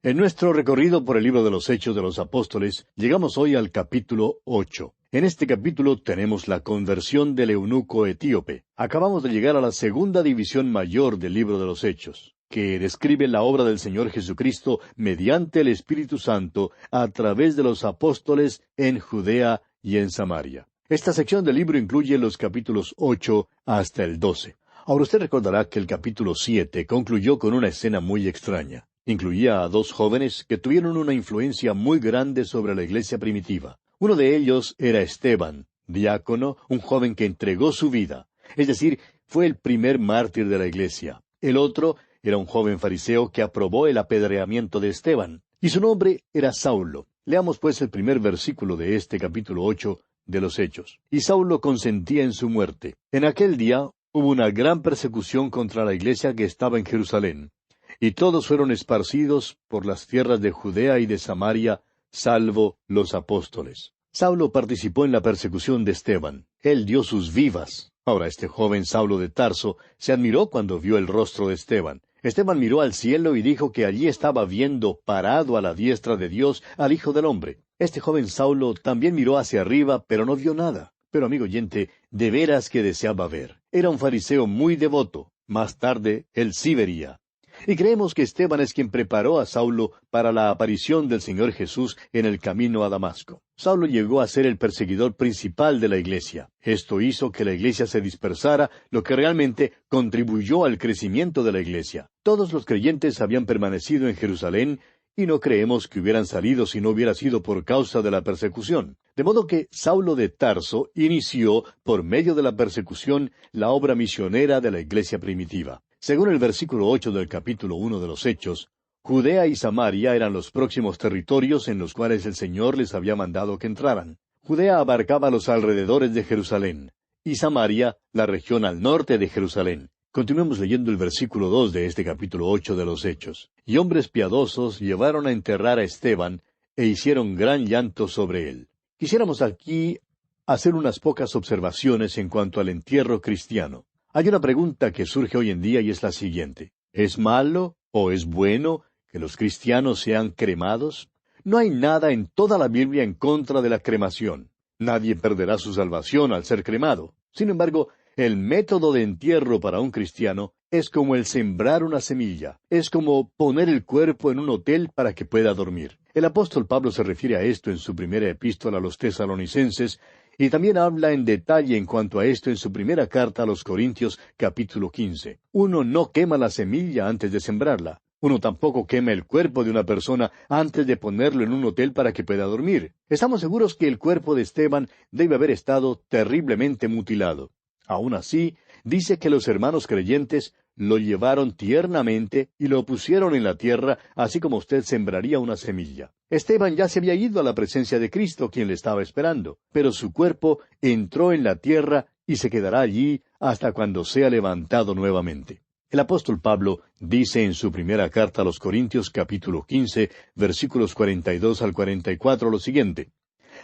En nuestro recorrido por el libro de los Hechos de los Apóstoles, llegamos hoy al capítulo 8. En este capítulo tenemos la conversión del eunuco etíope. Acabamos de llegar a la segunda división mayor del libro de los Hechos, que describe la obra del Señor Jesucristo mediante el Espíritu Santo a través de los apóstoles en Judea y en Samaria. Esta sección del libro incluye los capítulos 8 hasta el 12. Ahora usted recordará que el capítulo 7 concluyó con una escena muy extraña. Incluía a dos jóvenes que tuvieron una influencia muy grande sobre la iglesia primitiva. Uno de ellos era Esteban, diácono, un joven que entregó su vida. Es decir, fue el primer mártir de la iglesia. El otro era un joven fariseo que aprobó el apedreamiento de Esteban. Y su nombre era Saulo. Leamos pues el primer versículo de este capítulo 8 de los Hechos. Y Saulo consentía en su muerte. En aquel día hubo una gran persecución contra la iglesia que estaba en Jerusalén. Y todos fueron esparcidos por las tierras de Judea y de Samaria, salvo los apóstoles. Saulo participó en la persecución de Esteban. Él dio sus vivas. Ahora este joven Saulo de Tarso se admiró cuando vio el rostro de Esteban. Esteban miró al cielo y dijo que allí estaba viendo, parado a la diestra de Dios, al Hijo del Hombre. Este joven Saulo también miró hacia arriba, pero no vio nada. Pero, amigo oyente, de veras que deseaba ver. Era un fariseo muy devoto. Más tarde, él sí vería. Y creemos que Esteban es quien preparó a Saulo para la aparición del Señor Jesús en el camino a Damasco. Saulo llegó a ser el perseguidor principal de la iglesia. Esto hizo que la iglesia se dispersara, lo que realmente contribuyó al crecimiento de la iglesia. Todos los creyentes habían permanecido en Jerusalén, y no creemos que hubieran salido si no hubiera sido por causa de la persecución. De modo que Saulo de Tarso inició, por medio de la persecución, la obra misionera de la iglesia primitiva. Según el versículo 8 del capítulo 1 de los Hechos, Judea y Samaria eran los próximos territorios en los cuales el Señor les había mandado que entraran. Judea abarcaba los alrededores de Jerusalén, y Samaria la región al norte de Jerusalén. Continuemos leyendo el versículo 2 de este capítulo 8 de los Hechos. Y hombres piadosos llevaron a enterrar a Esteban, e hicieron gran llanto sobre él. Quisiéramos aquí hacer unas pocas observaciones en cuanto al entierro cristiano. Hay una pregunta que surge hoy en día y es la siguiente. ¿Es malo o es bueno que los cristianos sean cremados? No hay nada en toda la Biblia en contra de la cremación. Nadie perderá su salvación al ser cremado. Sin embargo, el método de entierro para un cristiano es como el sembrar una semilla. Es como poner el cuerpo en un hotel para que pueda dormir. El apóstol Pablo se refiere a esto en su primera epístola a los tesalonicenses, y también habla en detalle en cuanto a esto en su primera carta a los Corintios, capítulo 15. Uno no quema la semilla antes de sembrarla. Uno tampoco quema el cuerpo de una persona antes de ponerlo en un hotel para que pueda dormir. Estamos seguros que el cuerpo de Esteban debe haber estado terriblemente mutilado. Aún así, dice que los hermanos creyentes lo llevaron tiernamente y lo pusieron en la tierra, así como usted sembraría una semilla. Esteban ya se había ido a la presencia de Cristo, quien le estaba esperando, pero su cuerpo entró en la tierra y se quedará allí hasta cuando sea levantado nuevamente. El apóstol Pablo dice en su primera carta a los Corintios, capítulo 15, versículos 42 al 44, lo siguiente.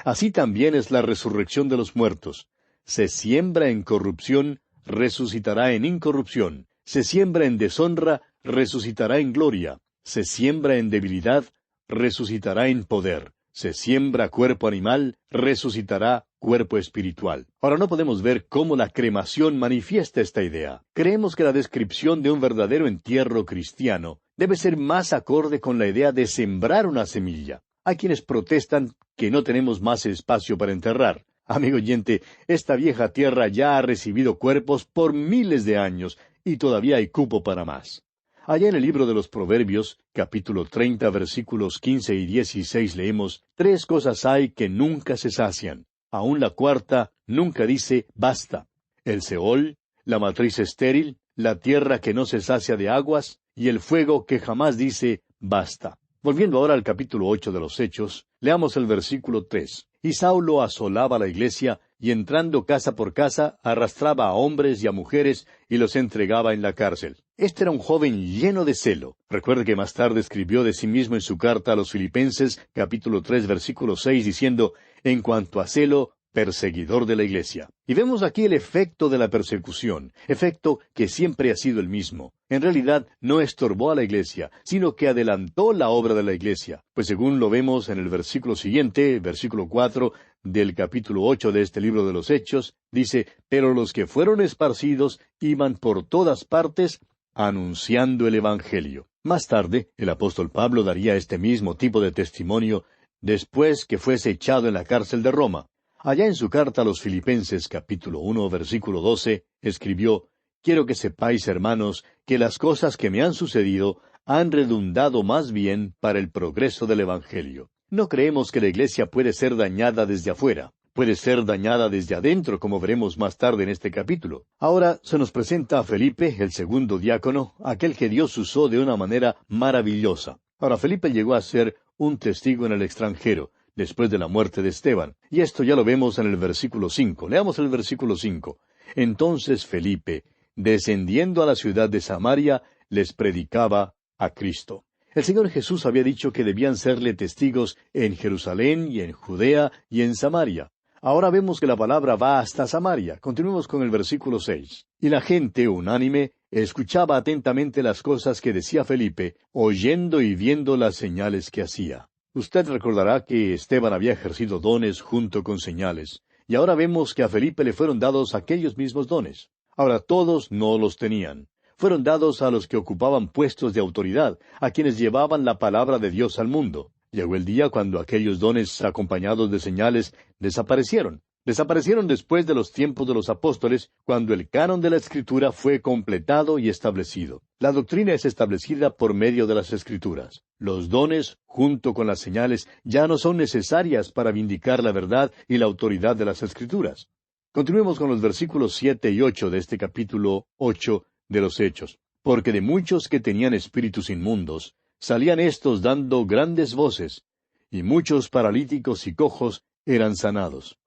Así también es la resurrección de los muertos. Se siembra en corrupción, resucitará en incorrupción. Se siembra en deshonra, resucitará en gloria. Se siembra en debilidad, resucitará en poder. Se siembra cuerpo animal, resucitará cuerpo espiritual. Ahora no podemos ver cómo la cremación manifiesta esta idea. Creemos que la descripción de un verdadero entierro cristiano debe ser más acorde con la idea de sembrar una semilla. Hay quienes protestan que no tenemos más espacio para enterrar. Amigo oyente, esta vieja tierra ya ha recibido cuerpos por miles de años y todavía hay cupo para más. Allá en el libro de los Proverbios, capítulo 30, versículos 15 y 16, leemos, 3 cosas hay que nunca se sacian. Aún la cuarta nunca dice basta. El Seol, la matriz estéril, la tierra que no se sacia de aguas, y el fuego que jamás dice basta. Volviendo ahora al capítulo 8 de los Hechos, leamos el versículo 3. Y Saulo asolaba la iglesia, y entrando casa por casa, arrastraba a hombres y a mujeres, y los entregaba en la cárcel. Este era un joven lleno de celo. Recuerde que más tarde escribió de sí mismo en su carta a los Filipenses, capítulo 3, versículo 6, diciendo, en cuanto a celo, perseguidor de la iglesia. Y vemos aquí el efecto de la persecución, efecto que siempre ha sido el mismo. En realidad no estorbó a la iglesia, sino que adelantó la obra de la iglesia, pues según lo vemos en el versículo siguiente, versículo 4 del capítulo 8 de este libro de los Hechos, dice, pero los que fueron esparcidos iban por todas partes anunciando el Evangelio. Más tarde, el apóstol Pablo daría este mismo tipo de testimonio después que fuese echado en la cárcel de Roma. Allá en su carta a los Filipenses, capítulo 1, versículo 12, escribió, quiero que sepáis, hermanos, que las cosas que me han sucedido han redundado más bien para el progreso del Evangelio. No creemos que la iglesia puede ser dañada desde afuera. Puede ser dañada desde adentro, como veremos más tarde en este capítulo. Ahora se nos presenta a Felipe, el segundo diácono, aquel que Dios usó de una manera maravillosa. Ahora, Felipe llegó a ser un testigo en el extranjero, después de la muerte de Esteban. Y esto ya lo vemos en el versículo 5. Leamos el versículo 5. Entonces Felipe, descendiendo a la ciudad de Samaria, les predicaba a Cristo. El Señor Jesús había dicho que debían serle testigos en Jerusalén y en Judea y en Samaria. Ahora vemos que la palabra va hasta Samaria. Continuemos con el versículo 6. Y la gente, unánime, escuchaba atentamente las cosas que decía Felipe, oyendo y viendo las señales que hacía. Usted recordará que Esteban había ejercido dones junto con señales, y ahora vemos que a Felipe le fueron dados aquellos mismos dones. Ahora todos no los tenían. Fueron dados a los que ocupaban puestos de autoridad, a quienes llevaban la palabra de Dios al mundo. Llegó el día cuando aquellos dones acompañados de señales desaparecieron. Desaparecieron después de los tiempos de los apóstoles, cuando el canon de la Escritura fue completado y establecido. La doctrina es establecida por medio de las Escrituras. Los dones, junto con las señales, ya no son necesarias para vindicar la verdad y la autoridad de las Escrituras. Continuemos con los versículos 7 y 8 de este capítulo 8 de los Hechos. Porque de muchos que tenían espíritus inmundos, salían éstos dando grandes voces, y muchos paralíticos y cojos eran sanados.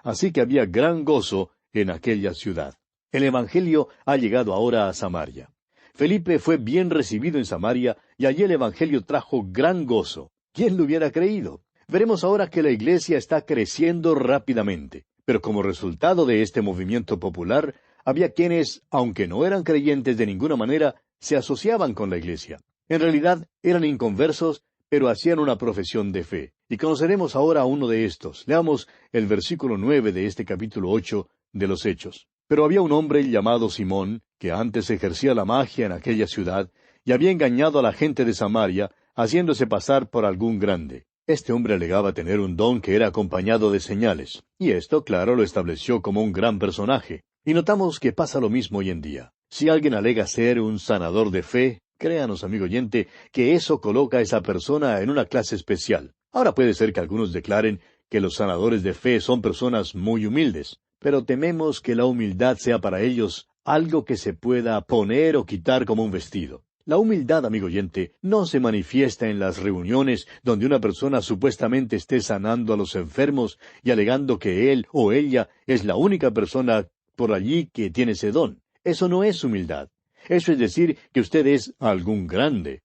Así que había gran gozo en aquella ciudad. El Evangelio ha llegado ahora a Samaria. Felipe fue bien recibido en Samaria, y allí el Evangelio trajo gran gozo. ¿Quién lo hubiera creído? Veremos ahora que la iglesia está creciendo rápidamente. Pero como resultado de este movimiento popular, había quienes, aunque no eran creyentes de ninguna manera, se asociaban con la iglesia. En realidad eran inconversos, pero hacían una profesión de fe. Y conoceremos ahora a uno de estos. Leamos el versículo 9 de este capítulo 8 de los Hechos. Pero había un hombre llamado Simón, que antes ejercía la magia en aquella ciudad, y había engañado a la gente de Samaria, haciéndose pasar por algún grande. Este hombre alegaba tener un don que era acompañado de señales, y esto, claro, lo estableció como un gran personaje. Y notamos que pasa lo mismo hoy en día. Si alguien alega ser un sanador de fe, créanos, amigo oyente, que eso coloca a esa persona en una clase especial. Ahora puede ser que algunos declaren que los sanadores de fe son personas muy humildes, pero tememos que la humildad sea para ellos algo que se pueda poner o quitar como un vestido. La humildad, amigo oyente, no se manifiesta en las reuniones donde una persona supuestamente esté sanando a los enfermos y alegando que él o ella es la única persona por allí que tiene ese don. Eso no es humildad. Eso es decir que usted es algún grande.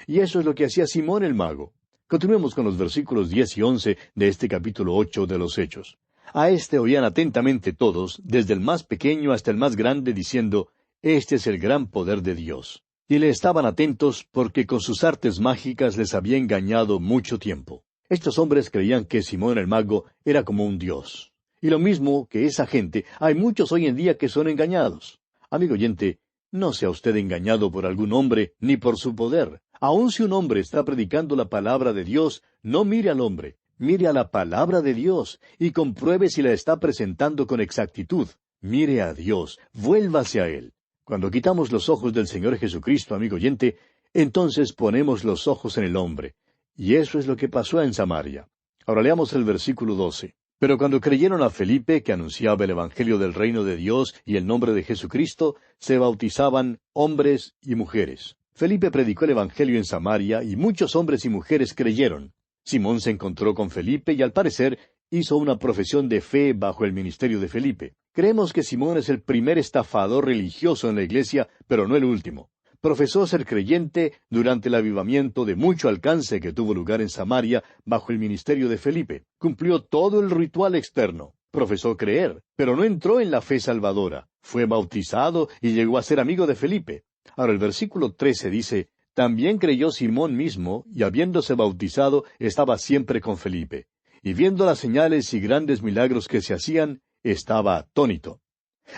Y eso es lo que hacía Simón el mago. Continuemos con los versículos 10 y 11 de este capítulo 8 de los Hechos. A este oían atentamente todos, desde el más pequeño hasta el más grande, diciendo, este es el gran poder de Dios. Y le estaban atentos porque con sus artes mágicas les había engañado mucho tiempo. Estos hombres creían que Simón el mago era como un dios. Y lo mismo que esa gente, hay muchos hoy en día que son engañados. Amigo oyente, no sea usted engañado por algún hombre, ni por su poder. Aun si un hombre está predicando la palabra de Dios, no mire al hombre, mire a la palabra de Dios, y compruebe si la está presentando con exactitud. Mire a Dios, vuélvase a Él. Cuando quitamos los ojos del Señor Jesucristo, amigo oyente, entonces ponemos los ojos en el hombre. Y eso es lo que pasó en Samaria. Ahora leamos el versículo 12. Pero cuando creyeron a Felipe, que anunciaba el Evangelio del reino de Dios y el nombre de Jesucristo, se bautizaban hombres y mujeres. Felipe predicó el Evangelio en Samaria, y muchos hombres y mujeres creyeron. Simón se encontró con Felipe y al parecer hizo una profesión de fe bajo el ministerio de Felipe. Creemos que Simón es el primer estafador religioso en la iglesia, pero no el último. Profesó ser creyente durante el avivamiento de mucho alcance que tuvo lugar en Samaria bajo el ministerio de Felipe. Cumplió todo el ritual externo. Profesó creer, pero no entró en la fe salvadora. Fue bautizado y llegó a ser amigo de Felipe. Ahora el versículo 13 dice, también creyó Simón mismo, y habiéndose bautizado, estaba siempre con Felipe. Y viendo las señales y grandes milagros que se hacían, estaba atónito.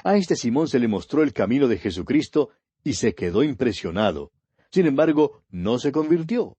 A este Simón se le mostró el camino de Jesucristo, y se quedó impresionado. Sin embargo, no se convirtió.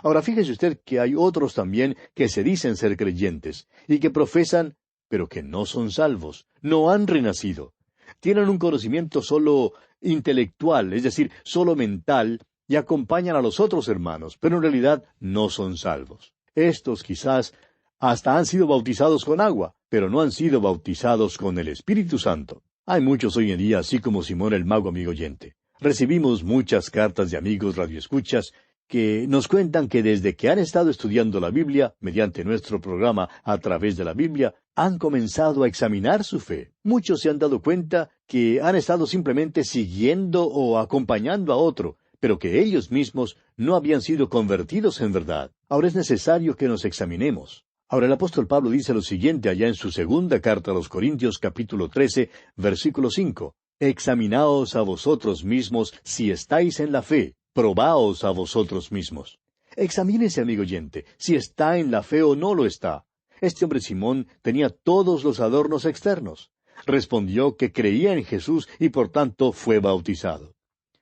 Ahora fíjese usted que hay otros también que se dicen ser creyentes, y que profesan, pero que no son salvos, no han renacido. Tienen un conocimiento solo intelectual, es decir, solo mental, y acompañan a los otros hermanos, pero en realidad no son salvos. Estos quizás hasta han sido bautizados con agua, pero no han sido bautizados con el Espíritu Santo. Hay muchos hoy en día, así como Simón el mago, amigo oyente. Recibimos muchas cartas de amigos radioescuchas que nos cuentan que desde que han estado estudiando la Biblia, mediante nuestro programa A través de la Biblia, han comenzado a examinar su fe. Muchos se han dado cuenta que han estado simplemente siguiendo o acompañando a otro, pero que ellos mismos no habían sido convertidos en verdad. Ahora es necesario que nos examinemos. Ahora el apóstol Pablo dice lo siguiente allá en su segunda carta a los Corintios, capítulo 13, versículo 5. Examinaos a vosotros mismos si estáis en la fe, probaos a vosotros mismos. Examínese, amigo oyente, si está en la fe o no lo está. Este hombre Simón tenía todos los adornos externos. Respondió que creía en Jesús y por tanto fue bautizado.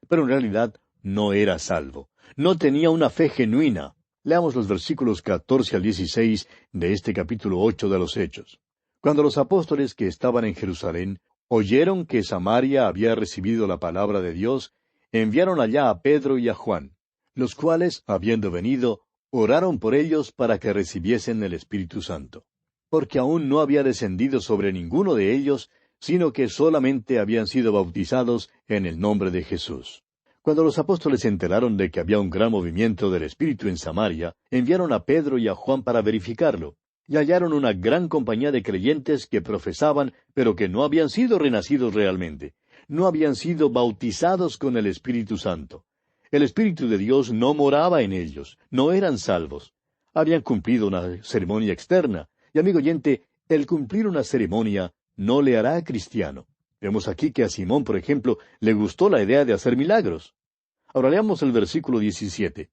Pero en realidad no era salvo. No tenía una fe genuina. Leamos los versículos 14 al 16 de este capítulo 8 de los Hechos. Cuando los apóstoles que estaban en Jerusalén oyeron que Samaria había recibido la palabra de Dios, enviaron allá a Pedro y a Juan, los cuales, habiendo venido, oraron por ellos para que recibiesen el Espíritu Santo, porque aún no había descendido sobre ninguno de ellos, sino que solamente habían sido bautizados en el nombre de Jesús. Cuando los apóstoles se enteraron de que había un gran movimiento del Espíritu en Samaria, enviaron a Pedro y a Juan para verificarlo, y hallaron una gran compañía de creyentes que profesaban, pero que no habían sido renacidos realmente, no habían sido bautizados con el Espíritu Santo. El Espíritu de Dios no moraba en ellos, no eran salvos. Habían cumplido una ceremonia externa, y amigo oyente, el cumplir una ceremonia no le hará cristiano. Vemos aquí que a Simón, por ejemplo, le gustó la idea de hacer milagros. Ahora leamos el versículo 17.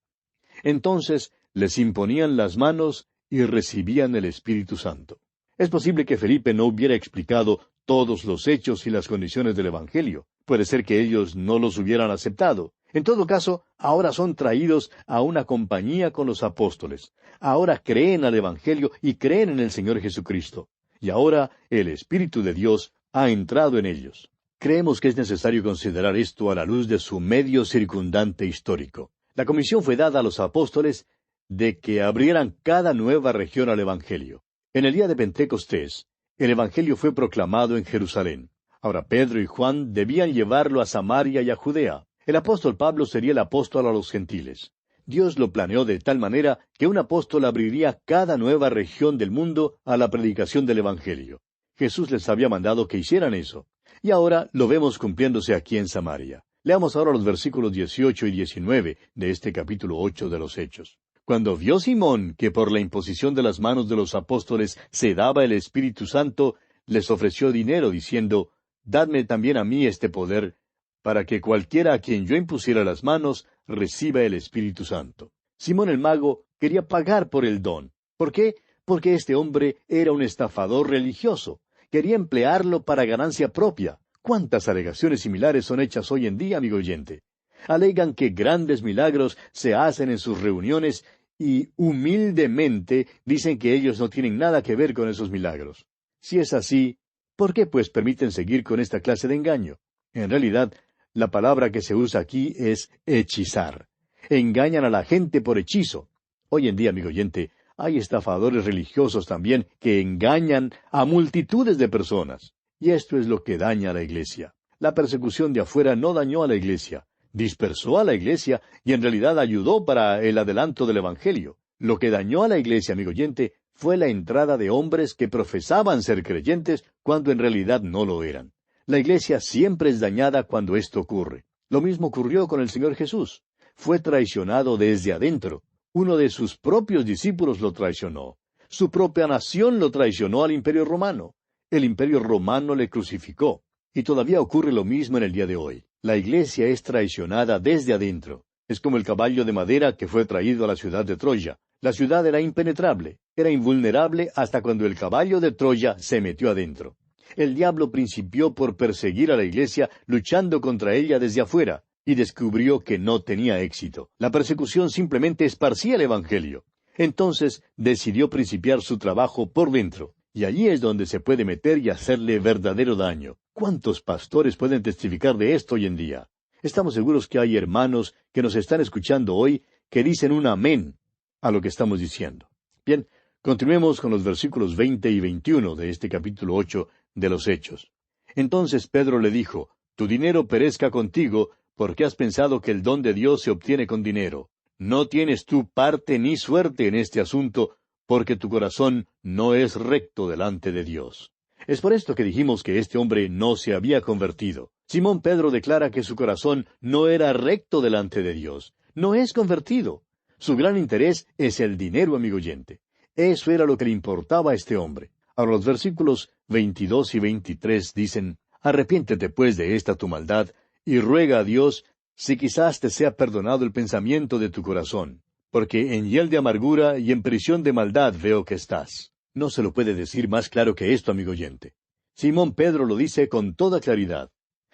Entonces les imponían las manos y recibían el Espíritu Santo. Es posible que Felipe no hubiera explicado todos los hechos y las condiciones del Evangelio. Puede ser que ellos no los hubieran aceptado. En todo caso, ahora son traídos a una compañía con los apóstoles. Ahora creen al Evangelio y creen en el Señor Jesucristo. Y ahora el Espíritu de Dios ha entrado en ellos. Creemos que es necesario considerar esto a la luz de su medio circundante histórico. La comisión fue dada a los apóstoles de que abrieran cada nueva región al Evangelio. En el día de Pentecostés, el Evangelio fue proclamado en Jerusalén. Ahora Pedro y Juan debían llevarlo a Samaria y a Judea. El apóstol Pablo sería el apóstol a los gentiles. Dios lo planeó de tal manera que un apóstol abriría cada nueva región del mundo a la predicación del Evangelio. Jesús les había mandado que hicieran eso. Y ahora lo vemos cumpliéndose aquí en Samaria. Leamos ahora los versículos 18 y 19 de este capítulo 8 de los Hechos. Cuando vio Simón que por la imposición de las manos de los apóstoles se daba el Espíritu Santo, les ofreció dinero, diciendo, «Dadme también a mí este poder, para que cualquiera a quien yo impusiera las manos reciba el Espíritu Santo». Simón el mago quería pagar por el don. ¿Por qué? Porque este hombre era un estafador religioso. Quería emplearlo para ganancia propia. ¿Cuántas alegaciones similares son hechas hoy en día, amigo oyente? Alegan que grandes milagros se hacen en sus reuniones y humildemente dicen que ellos no tienen nada que ver con esos milagros. Si es así, ¿por qué pues permiten seguir con esta clase de engaño? En realidad, la palabra que se usa aquí es hechizar. Engañan a la gente por hechizo. Hoy en día, amigo oyente, hay estafadores religiosos también que engañan a multitudes de personas. Y esto es lo que daña a la iglesia. La persecución de afuera no dañó a la iglesia, dispersó a la iglesia y en realidad ayudó para el adelanto del Evangelio. Lo que dañó a la iglesia, amigo oyente, fue la entrada de hombres que profesaban ser creyentes cuando en realidad no lo eran. La iglesia siempre es dañada cuando esto ocurre. Lo mismo ocurrió con el Señor Jesús. Fue traicionado desde adentro. Uno de sus propios discípulos lo traicionó. Su propia nación lo traicionó al Imperio Romano. El Imperio Romano le crucificó. Y todavía ocurre lo mismo en el día de hoy. La iglesia es traicionada desde adentro. Es como el caballo de madera que fue traído a la ciudad de Troya. La ciudad era impenetrable, era invulnerable hasta cuando el caballo de Troya se metió adentro. El diablo principió por perseguir a la iglesia luchando contra ella desde afuera, y descubrió que no tenía éxito. La persecución simplemente esparcía el Evangelio. Entonces decidió principiar su trabajo por dentro, y allí es donde se puede meter y hacerle verdadero daño. ¿Cuántos pastores pueden testificar de esto hoy en día? Estamos seguros que hay hermanos que nos están escuchando hoy que dicen un amén a lo que estamos diciendo. Bien, continuemos con los versículos 20 y 21 de este capítulo 8 de los Hechos. Entonces Pedro le dijo, «Tu dinero perezca contigo, porque has pensado que el don de Dios se obtiene con dinero. No tienes tú parte ni suerte en este asunto, porque tu corazón no es recto delante de Dios». Es por esto que dijimos que este hombre no se había convertido. Simón Pedro declara que su corazón no era recto delante de Dios. No es convertido. Su gran interés es el dinero, amigo oyente. Eso era lo que le importaba a este hombre. Ahora los versículos 22 y 23 dicen, «Arrepiéntete pues de esta tu maldad, y ruega a Dios si quizás te sea perdonado el pensamiento de tu corazón, porque en hiel de amargura y en prisión de maldad veo que estás». No se lo puede decir más claro que esto, amigo oyente. Simón Pedro lo dice con toda claridad.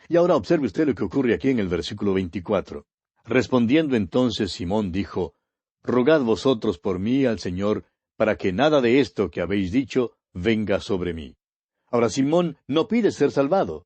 Y ahora observe usted lo que ocurre aquí en el versículo 24. Respondiendo entonces Simón dijo, «Rogad vosotros por mí al Señor, para que nada de esto que habéis dicho venga sobre mí». Ahora Simón no pide ser salvado.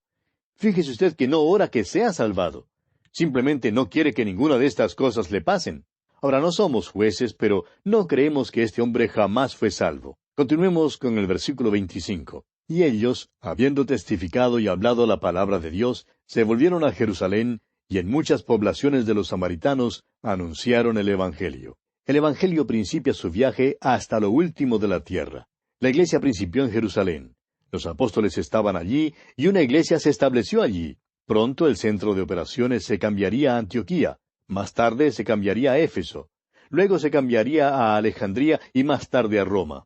Fíjese usted que no ora que sea salvado. Simplemente no quiere que ninguna de estas cosas le pasen. Ahora no somos jueces, pero no creemos que este hombre jamás fue salvo. Continuemos con el versículo 25. Y ellos, habiendo testificado y hablado la palabra de Dios, se volvieron a Jerusalén, y en muchas poblaciones de los samaritanos anunciaron el Evangelio. El Evangelio principia su viaje hasta lo último de la tierra. La iglesia principió en Jerusalén. Los apóstoles estaban allí, y una iglesia se estableció allí. Pronto el centro de operaciones se cambiaría a Antioquía. Más tarde se cambiaría a Éfeso. Luego se cambiaría a Alejandría y más tarde a Roma.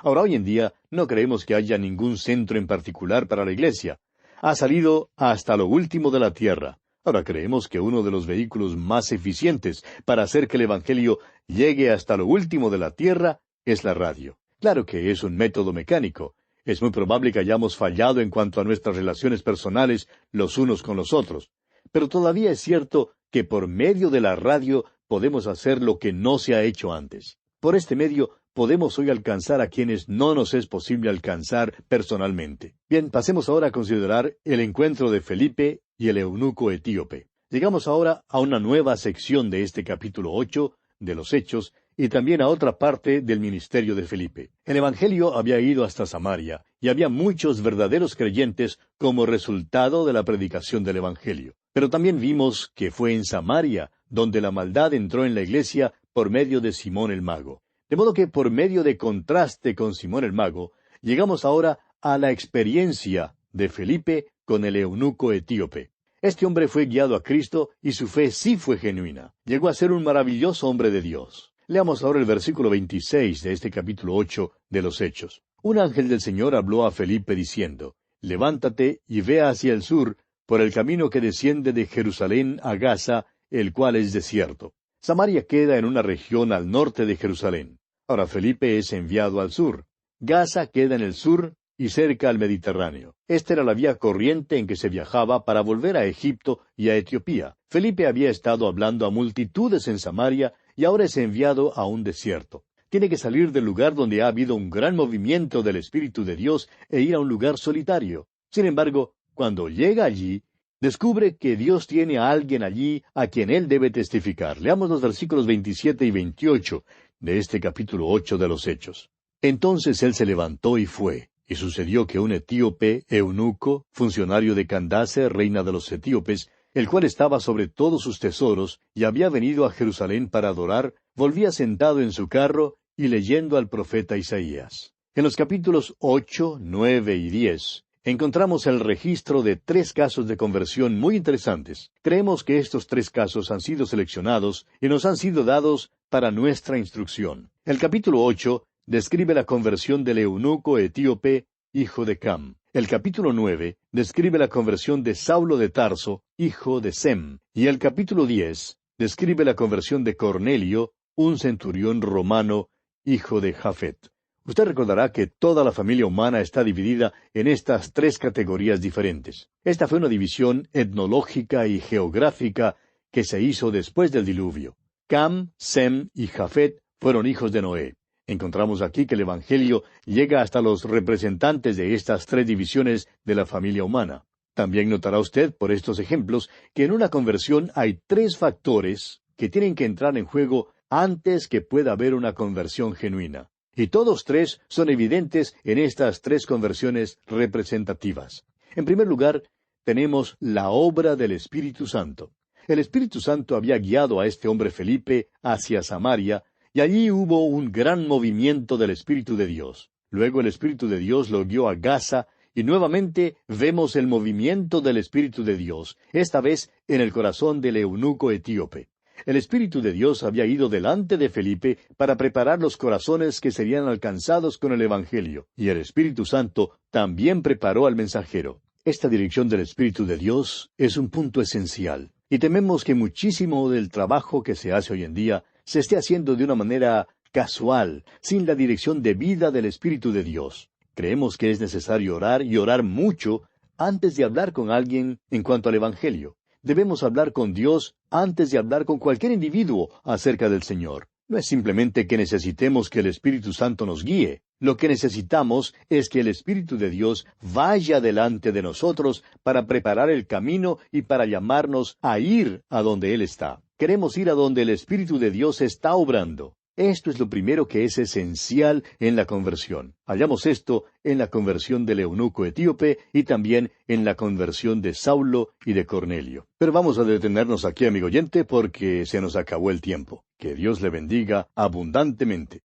Ahora, hoy en día, no creemos que haya ningún centro en particular para la iglesia. Ha salido hasta lo último de la tierra. Ahora creemos que uno de los vehículos más eficientes para hacer que el Evangelio llegue hasta lo último de la tierra es la radio. Claro que es un método mecánico. Es muy probable que hayamos fallado en cuanto a nuestras relaciones personales los unos con los otros. Pero todavía es cierto que por medio de la radio podemos hacer lo que no se ha hecho antes. Por este medio podemos hoy alcanzar a quienes no nos es posible alcanzar personalmente. Bien, pasemos ahora a considerar el encuentro de Felipe y el eunuco etíope. Llegamos ahora a una nueva sección de este capítulo 8 de los Hechos y también a otra parte del ministerio de Felipe. El Evangelio había ido hasta Samaria y había muchos verdaderos creyentes como resultado de la predicación del Evangelio. Pero también vimos que fue en Samaria donde la maldad entró en la iglesia por medio de Simón el mago. De modo que por medio de contraste con Simón el mago, llegamos ahora a la experiencia de Felipe con el eunuco etíope. Este hombre fue guiado a Cristo y su fe sí fue genuina. Llegó a ser un maravilloso hombre de Dios. Leamos ahora el versículo 26 de este capítulo 8 de los Hechos. Un ángel del Señor habló a Felipe diciendo, «Levántate y ve hacia el sur, por el camino que desciende de Jerusalén a Gaza, el cual es desierto». Samaria queda en una región al norte de Jerusalén. Ahora Felipe es enviado al sur. Gaza queda en el sur y cerca al Mediterráneo. Esta era la vía corriente en que se viajaba para volver a Egipto y a Etiopía. Felipe había estado hablando a multitudes en Samaria y ahora es enviado a un desierto. Tiene que salir del lugar donde ha habido un gran movimiento del Espíritu de Dios e ir a un lugar solitario. Sin embargo, cuando llega allí, descubre que Dios tiene a alguien allí a quien él debe testificar. Leamos los versículos 27 y 28 de este capítulo 8 de los Hechos. Entonces él se levantó y fue, y sucedió que un etíope, eunuco, funcionario de Candace, reina de los etíopes, el cual estaba sobre todos sus tesoros, y había venido a Jerusalén para adorar, volvía sentado en su carro y leyendo al profeta Isaías. En los capítulos 8, 9 y 10, encontramos el registro de 3 casos de conversión muy interesantes. Creemos que estos 3 casos han sido seleccionados y nos han sido dados para nuestra instrucción. El capítulo 8 describe la conversión del eunuco etíope, hijo de Cam. El capítulo 9 describe la conversión de Saulo de Tarso, hijo de Sem, y el capítulo 10 describe la conversión de Cornelio, un centurión romano, hijo de Jafet. Usted recordará que toda la familia humana está dividida en estas tres categorías diferentes. Esta fue una división etnológica y geográfica que se hizo después del diluvio. Cam, Sem y Jafet fueron hijos de Noé. Encontramos aquí que el Evangelio llega hasta los representantes de estas tres divisiones de la familia humana. También notará usted, por estos ejemplos, que en una conversión hay tres factores que tienen que entrar en juego antes que pueda haber una conversión genuina. Y todos tres son evidentes en estas tres conversiones representativas. En primer lugar, tenemos la obra del Espíritu Santo. El Espíritu Santo había guiado a este hombre Felipe hacia Samaria, y allí hubo un gran movimiento del Espíritu de Dios. Luego el Espíritu de Dios lo guió a Gaza, y nuevamente vemos el movimiento del Espíritu de Dios, esta vez en el corazón del eunuco etíope. El Espíritu de Dios había ido delante de Felipe para preparar los corazones que serían alcanzados con el Evangelio, y el Espíritu Santo también preparó al mensajero. Esta dirección del Espíritu de Dios es un punto esencial, y tememos que muchísimo del trabajo que se hace hoy en día se esté haciendo de una manera casual, sin la dirección debida del Espíritu de Dios. Creemos que es necesario orar y orar mucho antes de hablar con alguien en cuanto al Evangelio. Debemos hablar con Dios antes de hablar con cualquier individuo acerca del Señor. No es simplemente que necesitemos que el Espíritu Santo nos guíe. Lo que necesitamos es que el Espíritu de Dios vaya delante de nosotros para preparar el camino y para llamarnos a ir a donde Él está. Queremos ir a donde el Espíritu de Dios está obrando. Esto es lo primero que es esencial en la conversión. Hallamos esto en la conversión del eunuco etíope y también en la conversión de Saulo y de Cornelio. Pero vamos a detenernos aquí, amigo oyente, porque se nos acabó el tiempo. Que Dios le bendiga abundantemente.